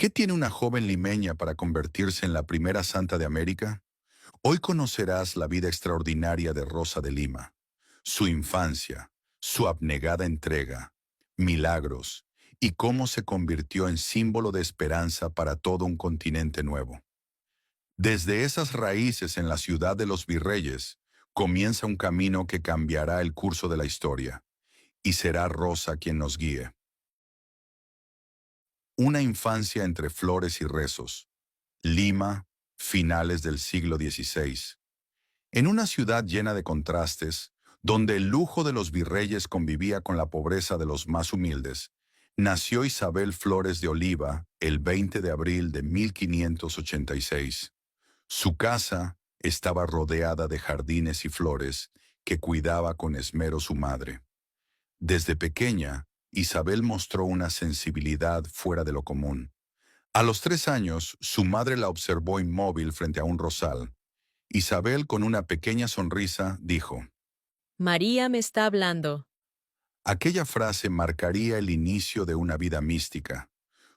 ¿Qué tiene una joven limeña para convertirse en la primera santa de América? Hoy conocerás la vida extraordinaria de Rosa de Lima, su infancia, su abnegada entrega, milagros y cómo se convirtió en símbolo de esperanza para todo un continente nuevo. Desde esas raíces en la ciudad de los virreyes, comienza un camino que cambiará el curso de la historia, y será Rosa quien nos guíe. Una infancia entre flores y rezos. Lima, finales del siglo XVI. En una ciudad llena de contrastes, donde el lujo de los virreyes convivía con la pobreza de los más humildes, nació Isabel Flores de Oliva el 20 de abril de 1586. Su casa estaba rodeada de jardines y flores que cuidaba con esmero su madre. Desde pequeña, Isabel mostró una sensibilidad fuera de lo común. A los 3 años, su madre la observó inmóvil frente a un rosal. Isabel, con una pequeña sonrisa, dijo: María me está hablando. aquella frase marcaría el inicio de una vida mística.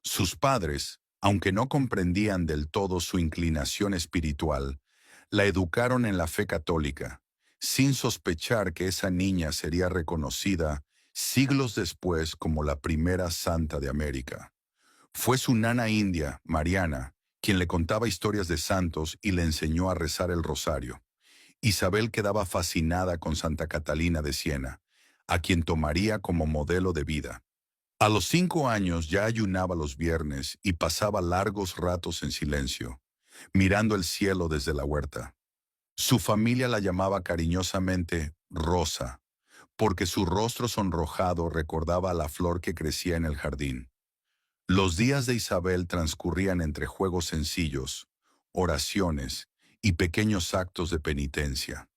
Sus padres, aunque no comprendían del todo su inclinación espiritual, la educaron en la fe católica, sin sospechar que esa niña sería reconocida siglos después como la primera santa de América. Fue su nana india, Mariana, quien le contaba historias de santos y le enseñó a rezar el rosario. Isabel quedaba fascinada con Santa Catalina de Siena, a quien tomaría como modelo de vida. A los 5 años ya ayunaba los viernes y pasaba largos ratos en silencio, mirando el cielo desde la huerta. Su familia la llamaba cariñosamente Rosa, porque su rostro sonrojado recordaba a la flor que crecía en el jardín. Los días de Isabel transcurrían entre juegos sencillos, oraciones y pequeños actos de penitencia.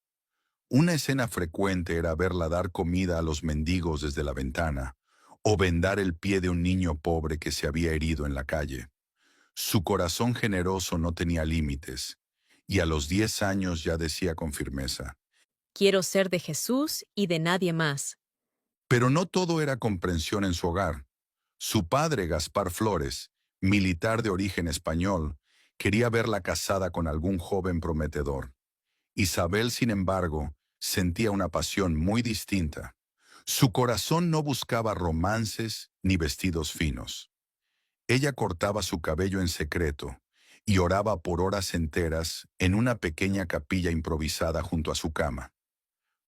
Una escena frecuente era verla dar comida a los mendigos desde la ventana, o vendar el pie de un niño pobre que se había herido en la calle. Su corazón generoso no tenía límites, y a los 10 años ya decía con firmeza. Quiero ser de Jesús y de nadie más. Pero no todo era comprensión en su hogar. Su padre, Gaspar Flores, militar de origen español, quería verla casada con algún joven prometedor. Isabel, sin embargo, sentía una pasión muy distinta. Su corazón no buscaba romances ni vestidos finos. Ella cortaba su cabello en secreto y oraba por horas enteras en una pequeña capilla improvisada junto a su cama.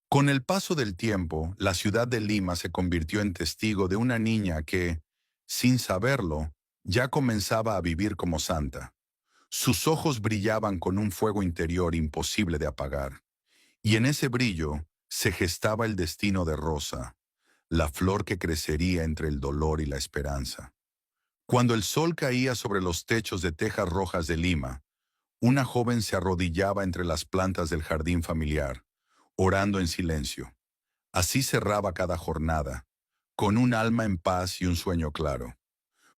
Con el paso del tiempo, la ciudad de Lima se convirtió en testigo de una niña que, sin saberlo, ya comenzaba a vivir como santa. Sus ojos brillaban con un fuego interior imposible de apagar, y en ese brillo se gestaba el destino de Rosa, la flor que crecería entre el dolor y la esperanza. Cuando el sol caía sobre los techos de tejas rojas de Lima, una joven se arrodillaba entre las plantas del jardín familiar, orando en silencio. Así cerraba cada jornada, con un alma en paz y un sueño claro.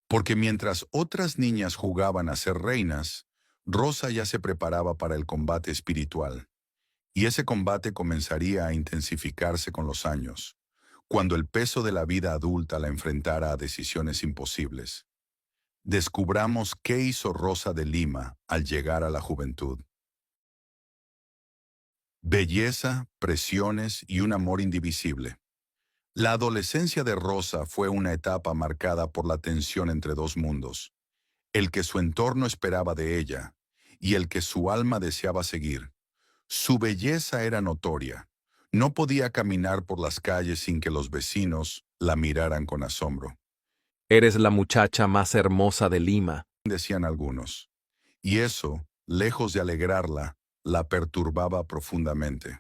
Porque mientras otras niñas jugaban a ser reinas, Rosa ya se preparaba para el combate espiritual. Y ese combate comenzaría a intensificarse con los años, cuando el peso de la vida adulta la enfrentara a decisiones imposibles. Descubramos qué hizo Rosa de Lima al llegar a la juventud. Belleza, presiones y un amor indivisible. La adolescencia de Rosa fue una etapa marcada por la tensión entre dos mundos, el que su entorno esperaba de ella y el que su alma deseaba seguir. Su belleza era notoria. No podía caminar por las calles sin que los vecinos la miraran con asombro, Eres la muchacha más hermosa de Lima. decían algunos. Y eso, lejos de alegrarla, la perturbaba profundamente.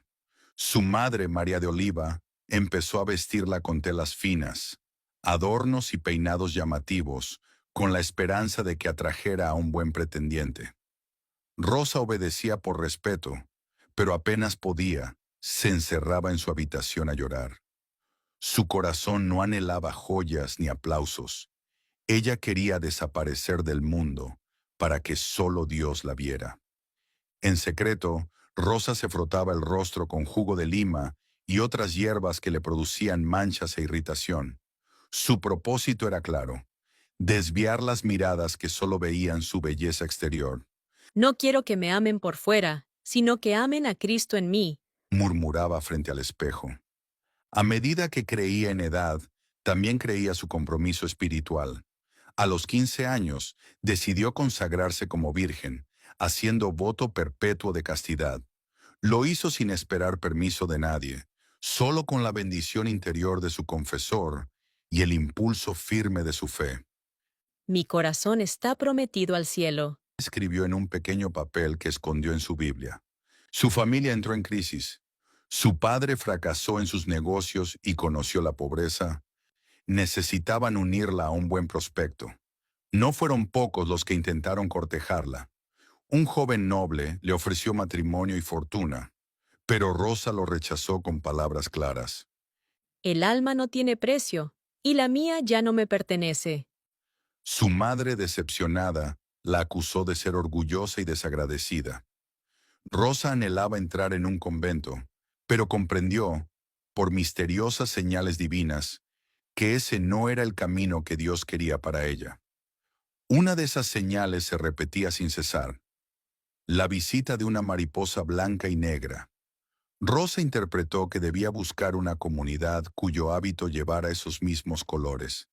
Su madre, María de Oliva, empezó a vestirla con telas finas, adornos y peinados llamativos, con la esperanza de que atrajera a un buen pretendiente. Rosa obedecía por respeto, pero apenas podía, se encerraba en su habitación a llorar. Su corazón no anhelaba joyas ni aplausos. Ella quería desaparecer del mundo para que solo Dios la viera. En secreto, Rosa se frotaba el rostro con jugo de lima y otras hierbas que le producían manchas e irritación. Su propósito era claro: desviar las miradas que solo veían su belleza exterior. No quiero que me amen por fuera, sino que amen a Cristo en mí. Murmuraba frente al espejo. A medida que creía en edad, también creía su compromiso espiritual. A los 15 años, decidió consagrarse como virgen, haciendo voto perpetuo de castidad. Lo hizo sin esperar permiso de nadie, solo con la bendición interior de su confesor y el impulso firme de su fe. Mi corazón está prometido al cielo. Escribió en un pequeño papel que escondió en su Biblia. Su familia entró en crisis. Su padre fracasó en sus negocios y conoció la pobreza. Necesitaban unirla a un buen prospecto. No fueron pocos los que intentaron cortejarla. Un joven noble le ofreció matrimonio y fortuna, pero Rosa lo rechazó con palabras claras. El alma no tiene precio, y la mía ya no me pertenece. Su madre, decepcionada, la acusó de ser orgullosa y desagradecida. Rosa anhelaba entrar en un convento, pero comprendió, por misteriosas señales divinas, que ese no era el camino que Dios quería para ella. Una de esas señales se repetía sin cesar: la visita de una mariposa blanca y negra. Rosa interpretó que debía buscar una comunidad cuyo hábito llevara esos mismos colores.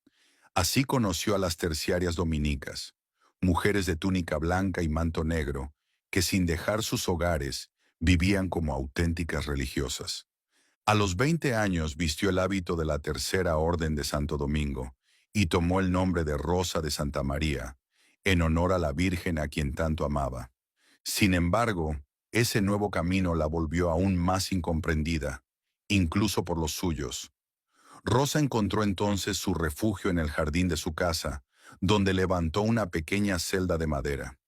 Así conoció a las terciarias dominicas, mujeres de túnica blanca y manto negro, que sin dejar sus hogares vivían como auténticas religiosas. A los 20 años vistió el hábito de la Tercera Orden de Santo Domingo y tomó el nombre de Rosa de Santa María, en honor a la Virgen a quien tanto amaba. Sin embargo, ese nuevo camino la volvió aún más incomprendida, incluso por los suyos. Rosa encontró entonces su refugio en el jardín de su casa, donde levantó una pequeña celda de madera.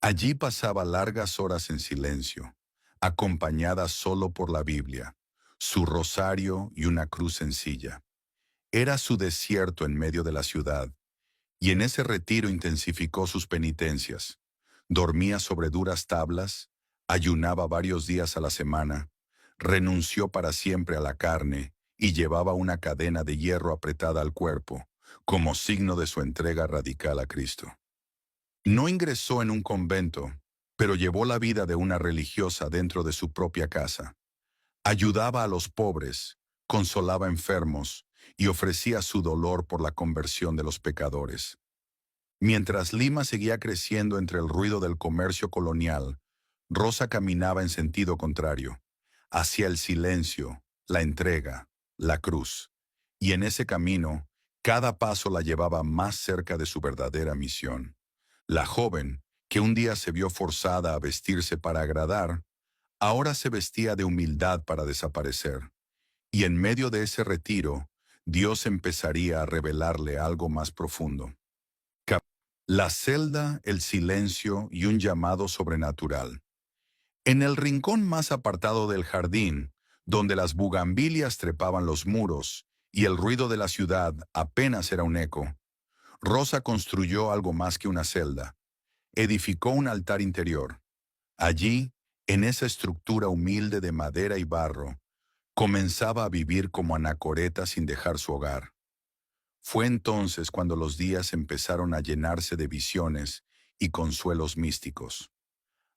Allí pasaba largas horas en silencio, acompañada solo por la Biblia, su rosario y una cruz sencilla. Era su desierto en medio de la ciudad, y en ese retiro intensificó sus penitencias. Dormía sobre duras tablas, ayunaba varios días a la semana, renunció para siempre a la carne y llevaba una cadena de hierro apretada al cuerpo, como signo de su entrega radical a Cristo. No ingresó en un convento, pero llevó la vida de una religiosa dentro de su propia casa. Ayudaba a los pobres, consolaba enfermos y ofrecía su dolor por la conversión de los pecadores. Mientras Lima seguía creciendo entre el ruido del comercio colonial, Rosa caminaba en sentido contrario, hacia el silencio, la entrega, la cruz. Y en ese camino, cada paso la llevaba más cerca de su verdadera misión. La joven, que un día se vio forzada a vestirse para agradar, ahora se vestía de humildad para desaparecer. Y en medio de ese retiro, Dios empezaría a revelarle algo más profundo. La celda, el silencio y un llamado sobrenatural. En el rincón más apartado del jardín, donde las bugambilias trepaban los muros y el ruido de la ciudad apenas era un eco, Rosa construyó algo más que una celda. Edificó un altar interior. Allí, en esa estructura humilde de madera y barro, comenzaba a vivir como anacoreta sin dejar su hogar. Fue entonces cuando los días empezaron a llenarse de visiones y consuelos místicos.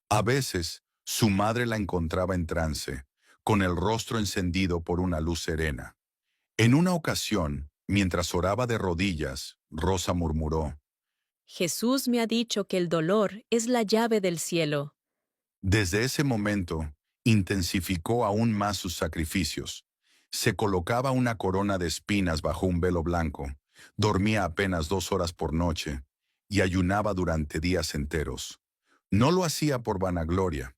A veces, su madre la encontraba en trance, con el rostro encendido por una luz serena. En una ocasión, mientras oraba de rodillas, Rosa murmuró: Jesús me ha dicho que el dolor es la llave del cielo. Desde ese momento, intensificó aún más sus sacrificios. Se colocaba una corona de espinas bajo un velo blanco, dormía apenas 2 horas por noche y ayunaba durante días enteros. No lo hacía por vanagloria.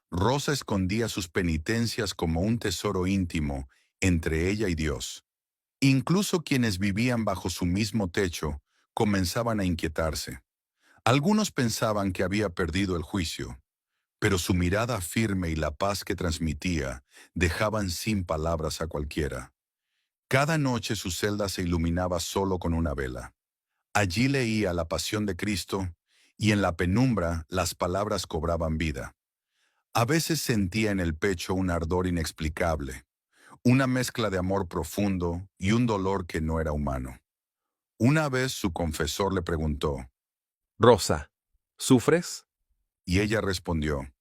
Rosa escondía sus penitencias como un tesoro íntimo entre ella y Dios. Incluso quienes vivían bajo su mismo techo comenzaban a inquietarse. Algunos pensaban que había perdido el juicio, pero su mirada firme y la paz que transmitía dejaban sin palabras a cualquiera. Cada noche su celda se iluminaba solo con una vela. Allí leía la pasión de Cristo y en la penumbra las palabras cobraban vida. A veces sentía en el pecho un ardor inexplicable, una mezcla de amor profundo y un dolor que no era humano. Una vez su confesor le preguntó, Rosa, ¿sufres? y ella respondió.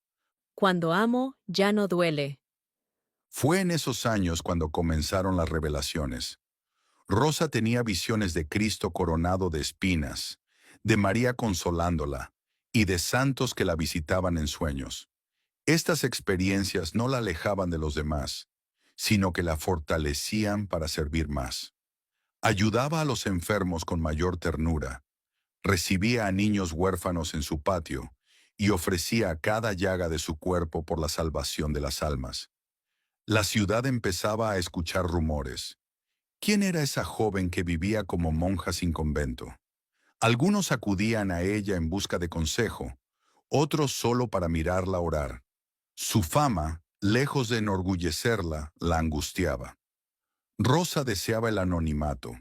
Cuando amo, ya no duele. Fue en esos años cuando comenzaron las revelaciones. Rosa tenía visiones de Cristo coronado de espinas, de María consolándola y de santos que la visitaban en sueños. Estas experiencias no la alejaban de los demás, sino que la fortalecían para servir más. Ayudaba a los enfermos con mayor ternura, recibía a niños huérfanos en su patio y ofrecía a cada llaga de su cuerpo por la salvación de las almas. La ciudad empezaba a escuchar rumores. ¿Quién era esa joven que vivía como monja sin convento? Algunos acudían a ella en busca de consejo, otros solo para mirarla orar. Su fama, lejos de enorgullecerla, la angustiaba. Rosa deseaba el anonimato,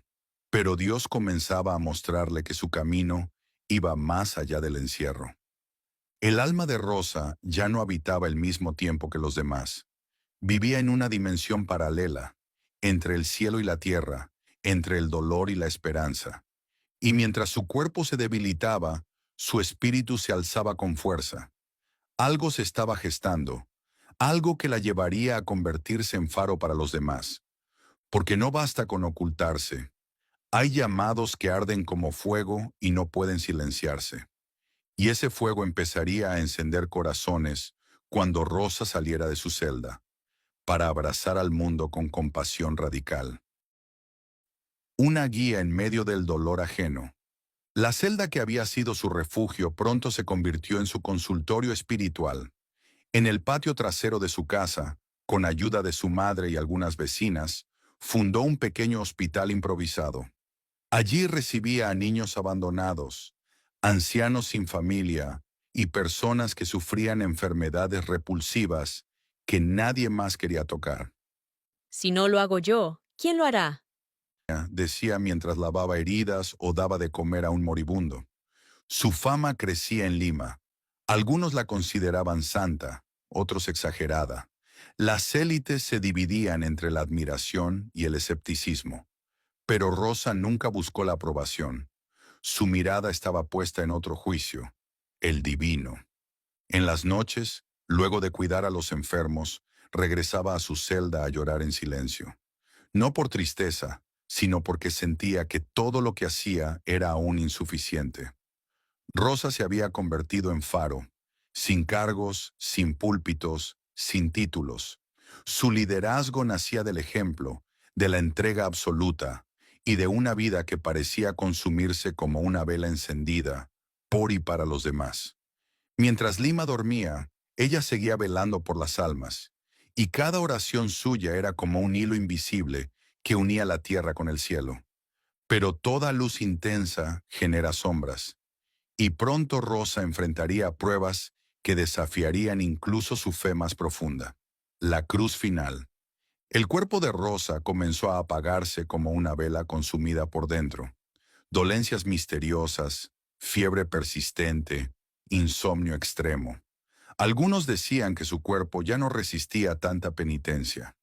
pero Dios comenzaba a mostrarle que su camino iba más allá del encierro. El alma de Rosa ya no habitaba el mismo tiempo que los demás. Vivía en una dimensión paralela, entre el cielo y la tierra, entre el dolor y la esperanza. Y mientras su cuerpo se debilitaba, su espíritu se alzaba con fuerza. Algo se estaba gestando, algo que la llevaría a convertirse en faro para los demás. Porque no basta con ocultarse. Hay llamados que arden como fuego y no pueden silenciarse. Y ese fuego empezaría a encender corazones cuando Rosa saliera de su celda, para abrazar al mundo con compasión radical. Una guía en medio del dolor ajeno. La celda que había sido su refugio pronto se convirtió en su consultorio espiritual. En el patio trasero de su casa, con ayuda de su madre y algunas vecinas, fundó un pequeño hospital improvisado. Allí recibía a niños abandonados, ancianos sin familia y personas que sufrían enfermedades repulsivas que nadie más quería tocar. Si no lo hago yo, ¿quién lo hará? Decía mientras lavaba heridas o daba de comer a un moribundo. Su fama crecía en Lima. Algunos la consideraban santa, otros exagerada. Las élites se dividían entre la admiración y el escepticismo. Pero Rosa nunca buscó la aprobación. Su mirada estaba puesta en otro juicio, el divino. En las noches, luego de cuidar a los enfermos, regresaba a su celda a llorar en silencio. No por tristeza, sino porque sentía que todo lo que hacía era aún insuficiente. Rosa se había convertido en faro, sin cargos, sin púlpitos, sin títulos. Su liderazgo nacía del ejemplo, de la entrega absoluta y de una vida que parecía consumirse como una vela encendida, por y para los demás. Mientras Lima dormía, ella seguía velando por las almas, y cada oración suya era como un hilo invisible que unía la tierra con el cielo. Pero toda luz intensa genera sombras, y pronto Rosa enfrentaría pruebas que desafiarían incluso su fe más profunda. La cruz final. El cuerpo de Rosa comenzó a apagarse como una vela consumida por dentro. Dolencias misteriosas, fiebre persistente, insomnio extremo. Algunos decían que su cuerpo ya no resistía tanta penitencia.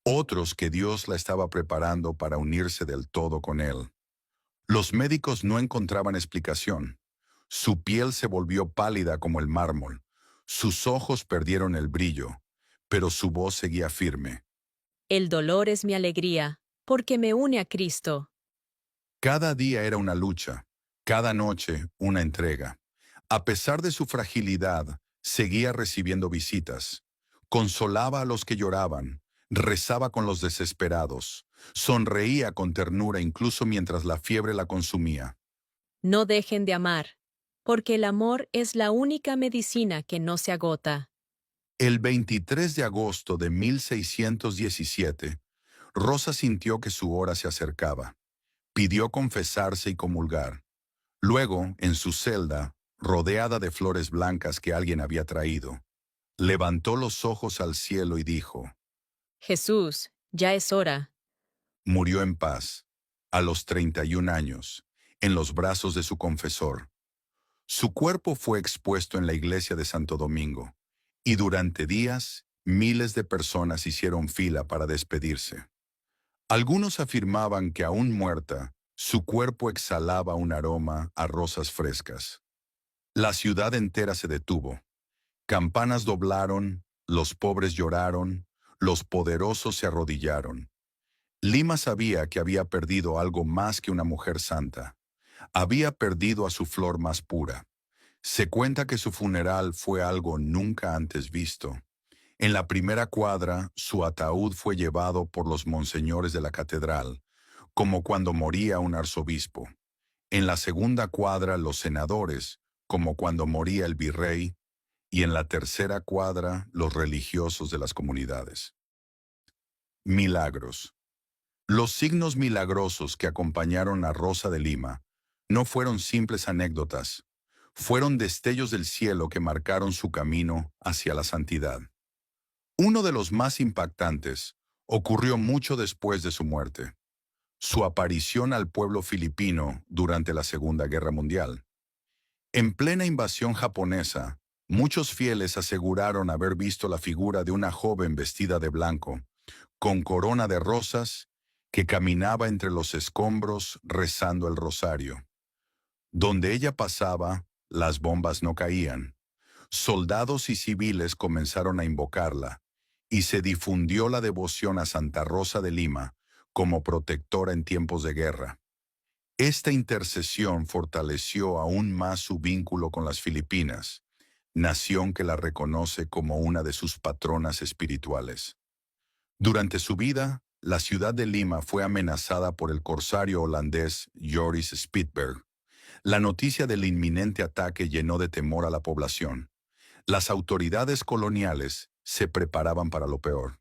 Otros que Dios la estaba preparando para unirse del todo con él. Los médicos no encontraban explicación. Su piel se volvió pálida como el mármol. Sus ojos perdieron el brillo, pero su voz seguía firme. El dolor es mi alegría, porque me une a Cristo. Cada día era una lucha, cada noche una entrega. A pesar de su fragilidad, seguía recibiendo visitas. Consolaba a los que lloraban, rezaba con los desesperados, sonreía con ternura incluso mientras la fiebre la consumía. No dejen de amar, porque el amor es la única medicina que no se agota. El 23 de agosto de 1617, Rosa sintió que su hora se acercaba. Pidió confesarse y comulgar. Luego, en su celda, rodeada de flores blancas que alguien había traído, levantó los ojos al cielo y dijo, Jesús, ya es hora. murió en paz, a los 31 años, en los brazos de su confesor. Su cuerpo fue expuesto en la iglesia de Santo Domingo, y durante días, miles de personas hicieron fila para despedirse. Algunos afirmaban que aún muerta, Su cuerpo exhalaba un aroma a rosas frescas. La ciudad entera se detuvo. Campanas doblaron, los pobres lloraron, los poderosos se arrodillaron. Lima sabía que había perdido algo más que una mujer santa. Había perdido a su flor más pura. Se cuenta que su funeral fue algo nunca antes visto. En la primera cuadra, su ataúd fue llevado por los monseñores de la catedral, como cuando moría un arzobispo. En la segunda cuadra, los senadores, como cuando moría el virrey, y en la tercera cuadra, los religiosos de las comunidades. Milagros. Los signos milagrosos que acompañaron a Rosa de Lima no fueron simples anécdotas, fueron destellos del cielo que marcaron su camino hacia la santidad. Uno de los más impactantes ocurrió mucho después de su muerte, su aparición al pueblo filipino durante la Segunda Guerra Mundial. En plena invasión japonesa, muchos fieles aseguraron haber visto la figura de una joven vestida de blanco, con corona de rosas, que caminaba entre los escombros rezando el rosario. Donde ella pasaba, las bombas no caían. Soldados y civiles comenzaron a invocarla, y se difundió la devoción a Santa Rosa de Lima como protectora en tiempos de guerra. Esta intercesión fortaleció aún más su vínculo con las Filipinas, nación que la reconoce como una de sus patronas espirituales. Durante su vida, la ciudad de Lima fue amenazada por el corsario holandés Joris Spitsbergen. La noticia del inminente ataque llenó de temor a la población. Las autoridades coloniales se preparaban para lo peor.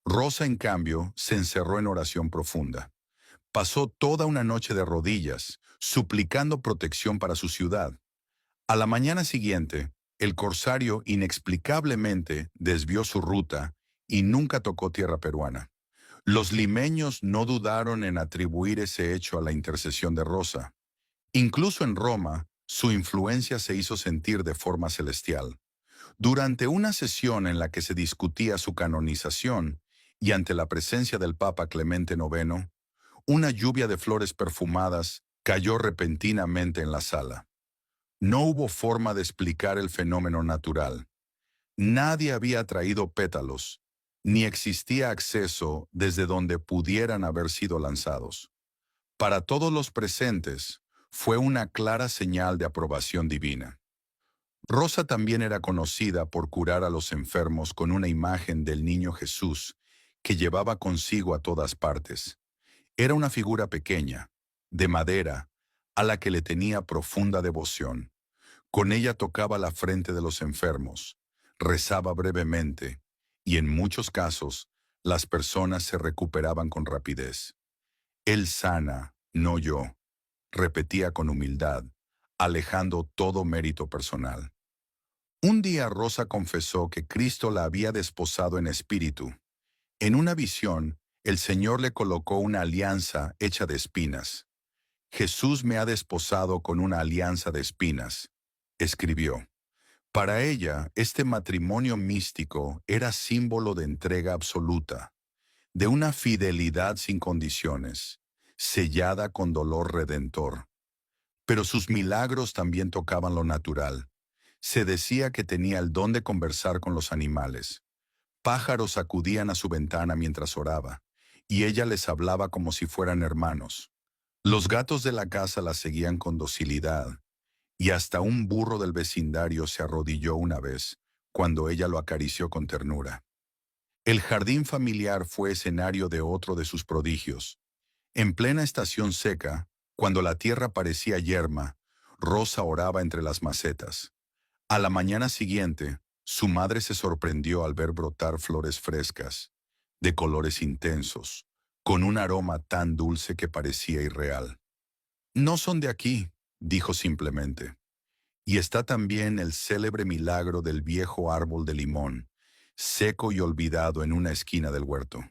Rosa, en cambio, se encerró en oración profunda. Pasó toda una noche de rodillas, suplicando protección para su ciudad. A la mañana siguiente, el corsario inexplicablemente desvió su ruta y nunca tocó tierra peruana. Los limeños no dudaron en atribuir ese hecho a la intercesión de Rosa. Incluso en Roma, su influencia se hizo sentir de forma celestial. Durante una sesión en la que se discutía su canonización y ante la presencia del Papa Clemente IX, una lluvia de flores perfumadas cayó repentinamente en la sala. No hubo forma de explicar el fenómeno natural. Nadie había traído pétalos, ni existía acceso desde donde pudieran haber sido lanzados. Para todos los presentes, fue una clara señal de aprobación divina. Rosa también era conocida por curar a los enfermos con una imagen del niño Jesús que llevaba consigo a todas partes. Era una figura pequeña, de madera, a la que le tenía profunda devoción. Con ella tocaba la frente de los enfermos, rezaba brevemente, y en muchos casos, las personas se recuperaban con rapidez. Él sana, no yo, repetía con humildad, alejando todo mérito personal. Un día Rosa confesó que Cristo la había desposado en espíritu. En una visión, el Señor le colocó una alianza hecha de espinas. Jesús me ha desposado con una alianza de espinas, escribió. Para ella, este matrimonio místico era símbolo de entrega absoluta, de una fidelidad sin condiciones, sellada con dolor redentor. Pero sus milagros también tocaban lo natural. Se decía que tenía el don de conversar con los animales. Pájaros acudían a su ventana mientras oraba, y ella les hablaba como si fueran hermanos. Los gatos de la casa la seguían con docilidad, y hasta un burro del vecindario se arrodilló una vez, cuando ella lo acarició con ternura. El jardín familiar fue escenario de otro de sus prodigios. En plena estación seca, cuando la tierra parecía yerma, Rosa oraba entre las macetas. A la mañana siguiente, su madre se sorprendió al ver brotar flores frescas, de colores intensos, con un aroma tan dulce que parecía irreal. No son de aquí, dijo simplemente. Y está también el célebre milagro del viejo árbol de limón, seco y olvidado en una esquina del huerto.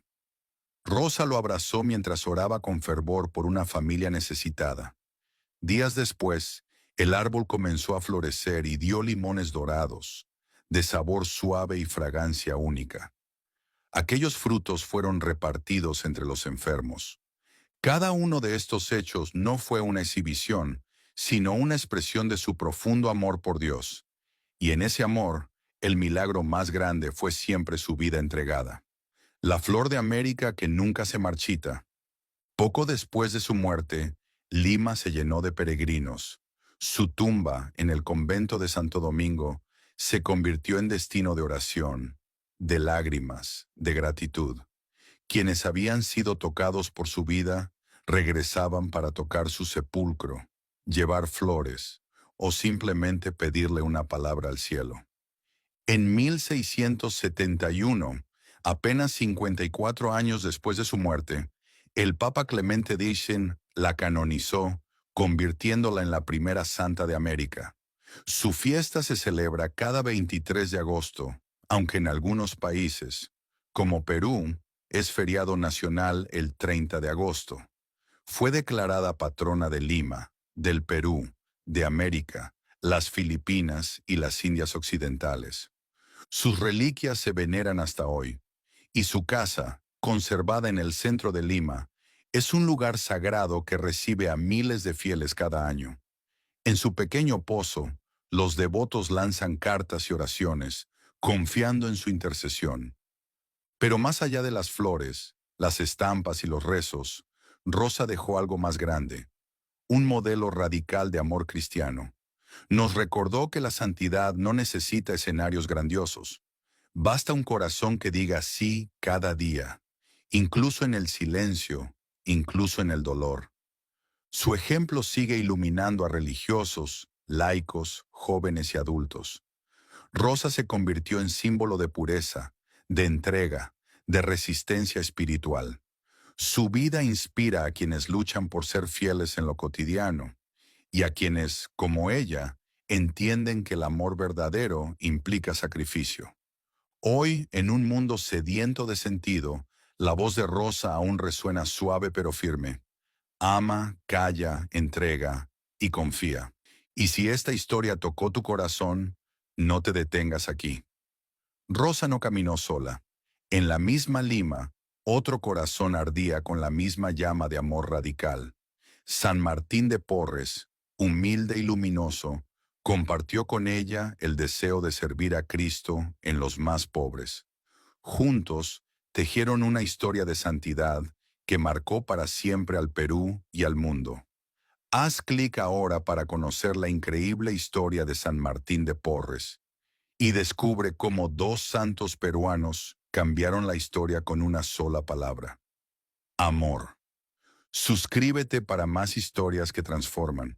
Rosa lo abrazó mientras oraba con fervor por una familia necesitada. Días después, el árbol comenzó a florecer y dio limones dorados, de sabor suave y fragancia única. Aquellos frutos fueron repartidos entre los enfermos. Cada uno de estos hechos no fue una exhibición, sino una expresión de su profundo amor por Dios. Y en ese amor, el milagro más grande fue siempre su vida entregada. La flor de América que nunca se marchita. Poco después de su muerte, Lima se llenó de peregrinos. Su tumba, en el convento de Santo Domingo, se convirtió en destino de oración, de lágrimas, de gratitud. Quienes habían sido tocados por su vida, regresaban para tocar su sepulcro, llevar flores o simplemente pedirle una palabra al cielo. En 1671, apenas 54 años después de su muerte, el Papa Clemente X la canonizó, convirtiéndola en la primera santa de América. Su fiesta se celebra cada 23 de agosto, aunque en algunos países, como Perú, es feriado nacional el 30 de agosto. Fue declarada patrona de Lima, del Perú, de América, las Filipinas y las Indias Occidentales. Sus reliquias se veneran hasta hoy, y su casa, conservada en el centro de Lima, es un lugar sagrado que recibe a miles de fieles cada año. En su pequeño pozo, los devotos lanzan cartas y oraciones, confiando en su intercesión. Pero más allá de las flores, las estampas y los rezos, Rosa dejó algo más grande, un modelo radical de amor cristiano. Nos recordó que la santidad no necesita escenarios grandiosos. Basta un corazón que diga sí cada día, incluso en el silencio, incluso en el dolor. Su ejemplo sigue iluminando a religiosos, laicos, jóvenes y adultos. Rosa se convirtió en símbolo de pureza, de entrega, de resistencia espiritual. Su vida inspira a quienes luchan por ser fieles en lo cotidiano y a quienes, como ella, entienden que el amor verdadero implica sacrificio. Hoy, en un mundo sediento de sentido, la voz de Rosa aún resuena suave pero firme. Ama, calla, entrega y confía. Y si esta historia tocó tu corazón, no te detengas aquí. Rosa no caminó sola. En la misma Lima, otro corazón ardía con la misma llama de amor radical. San Martín de Porres, humilde y luminoso, compartió con ella el deseo de servir a Cristo en los más pobres. Juntos, tejieron una historia de santidad que marcó para siempre al Perú y al mundo. Haz clic ahora para conocer la increíble historia de San Martín de Porres y descubre cómo dos santos peruanos cambiaron la historia con una sola palabra: amor. Suscríbete para más historias que transforman.